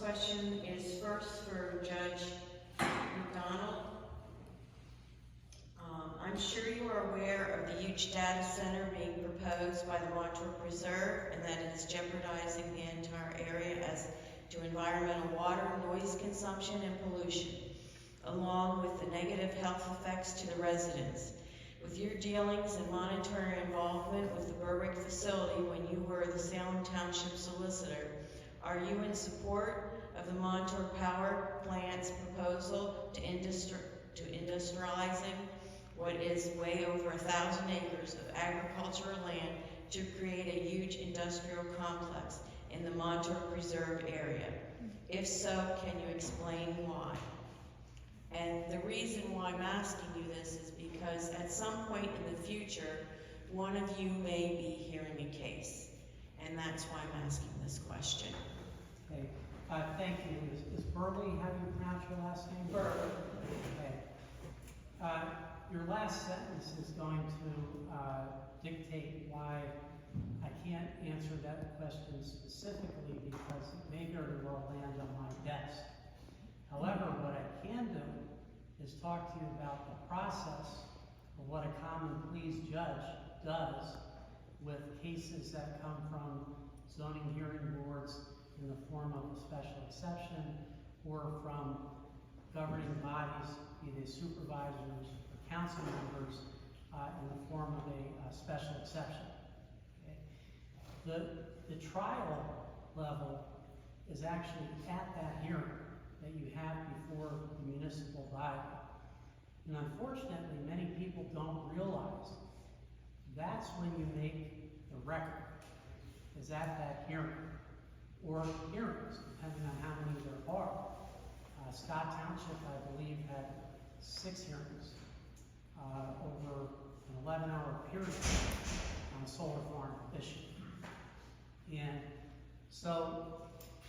question is first for Judge McDonald. I'm sure you are aware of the huge data center being proposed by the Montauk Preserve and that it's jeopardizing the entire area as to environmental water, noise consumption, and pollution, along with the negative health effects to the residents. With your dealings and monetary involvement with the Berwick facility when you were the Salem Township Solicitor, are you in support of the Montauk Power Plant's proposal to industrializing what is way over 1,000 acres of agricultural land to create a huge industrial complex in the Montauk Preserve area? If so, can you explain why? And the reason why I'm asking you this is because at some point in the future, one of you may be hearing a case, and that's why I'm asking this question. Okay, thank you. Is Burley, how do you pronounce your last name? Burley. Okay. Your last sentence is going to dictate why I can't answer that question specifically because it may very well land on my desk. However, what I can do is talk to you about the process of what a common pleas judge does with cases that come from zoning hearing boards in the form of a special exception or from governing bodies, be they supervisors or council members, in the form of a special exception. Okay. The trial level is actually at that hearing that you have before the municipal body. And unfortunately, many people don't realize that's when you make the record, is at that hearing, or hearings, depending on how many there are. Scott Township, I believe, had 6 hearings over an 11-hour period on a solar farm issue. And so,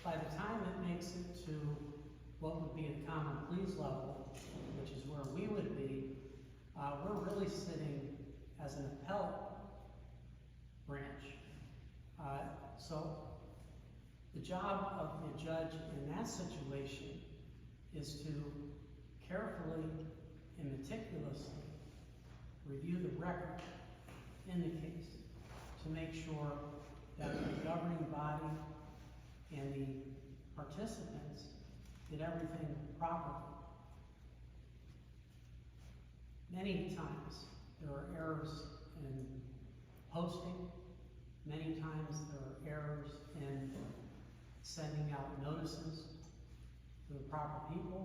by the time it makes it to what would be a common pleas level, which is where we would be, we're really sitting as an appellate branch. So the job of the judge in that situation is to carefully and meticulously review the record in the case to make sure that the governing body and the participants did everything properly. Many times there are errors in posting. Many times there are errors in sending out notices to the proper people.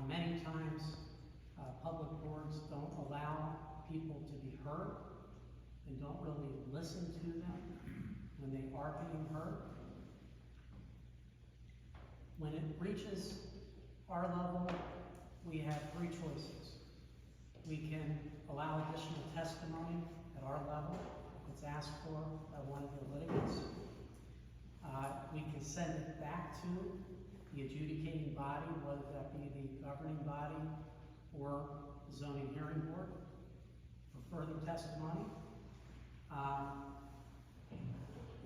Many times public boards don't allow people to be heard and don't really listen to them when they are being heard. When it reaches our level, we have 3 choices. We can allow additional testimony at our level if it's asked for by one of the litigants. We can send it back to the adjudicating body, whether that be the governing body or the zoning hearing board, for further testimony.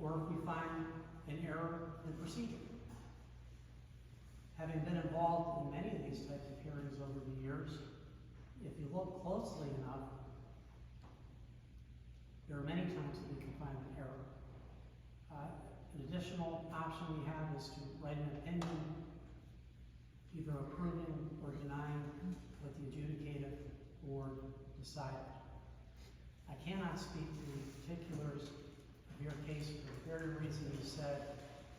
Or if we find an error in procedure. Having been involved in many of these types of hearings over the years, if you look closely enough, there are many times that you can find an error. An additional option we have is to write an opinion, either approving or denying what the adjudicative board decided. I cannot speak to the particulars of your case for the very reason you said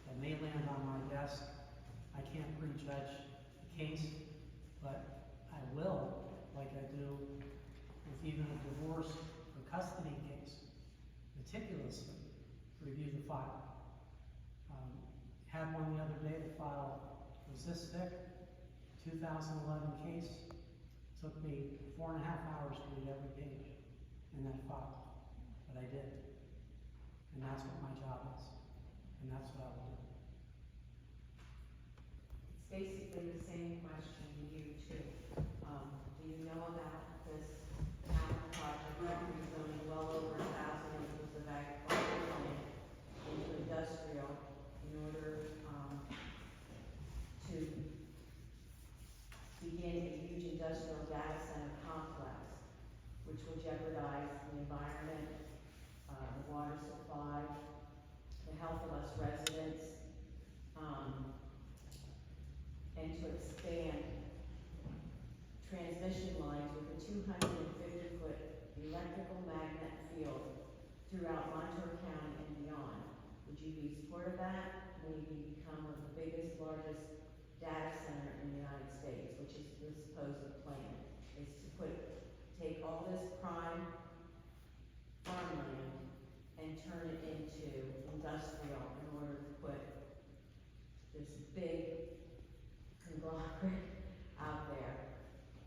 that may land on my desk. I can't prejudge the case, but I will, like I do with even a divorce or custody case, meticulously review the file. Had one the other day. The file was this thick, 2011 case. Took me 4.5 hours to read every page in that file, but I did. And that's what my job is, and that's what I will do. It's basically the same question to you too. Do you know about this town project rezoning well over 1,000 acres of agricultural land into industrial in order health of us residents, and to expand transmission lines with a 250-foot electrical magnet field throughout Montour County and beyond. Would you be in support of that? Maybe become the biggest, largest data center in the United States, which is the supposed plan, is to take all this prime farmland and turn it into industrial in order to put this big conglomerate out there.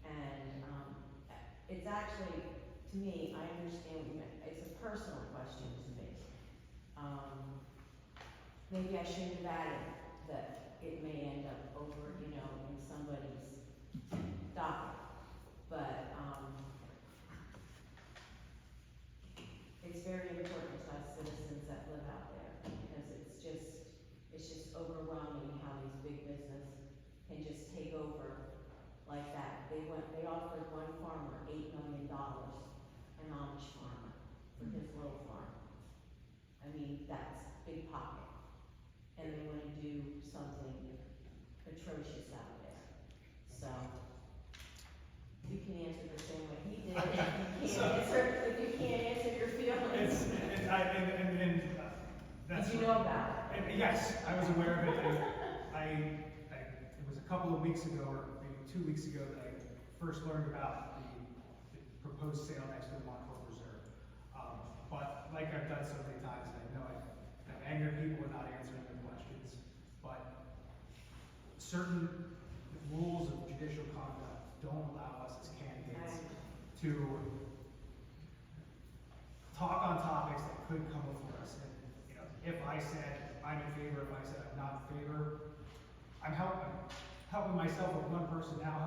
And, it's actually, to me, I understand what you meant, it's a personal question to me. Maybe I shouldn't have added that it may end up over, in somebody's docket, but, it's very important to us citizens that live out there, because it's just overwhelming how these big business can just take over like that. They offered one farmer $8 million, an Amish farmer, for his little farm. I mean, that's big pocket. And they wanna do something atrocious out there. So, you can answer the same way he did. If you can't answer your feelings. That's. Did you know about it? Yes, I was aware of it. It was a couple of weeks ago, or maybe 2 weeks ago, that I first learned about the proposed sale next to the Montour Reserve. But like I've done so many times, I know I've angered people with not answering their questions, but certain rules of judicial conduct don't allow us as candidates to talk on topics that could come before us. And, if I said I'm in favor, if I said I'm not in favor, I'm helping myself with one person now,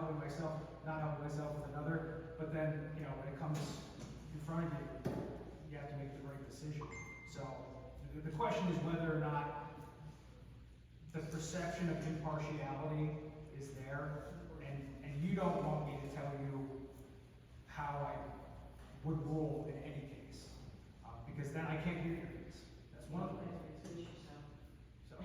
not helping myself with another. But then, when it comes in front of you, you have to make the right decision. So the question is whether or not the perception of impartiality is there, and you don't want me to tell you how I would rule in any case, because then I can't hear your case. That's one of the things. So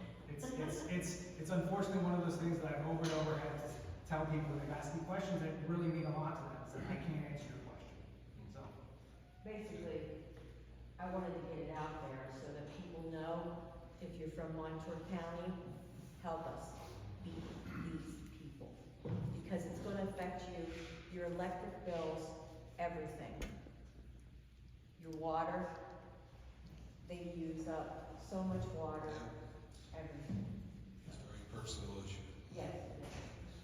it's unfortunately one of those things that I've over and over had to tell people when they've asked me questions that really mean a lot to them, is that I can't answer your question. So Basically, I wanted to get it out there so that people know, if you're from Montour County, help us beat these people. Because it's gonna affect you, your electric bills, everything. Your water, they use up so much water, everything. It's a very personal issue.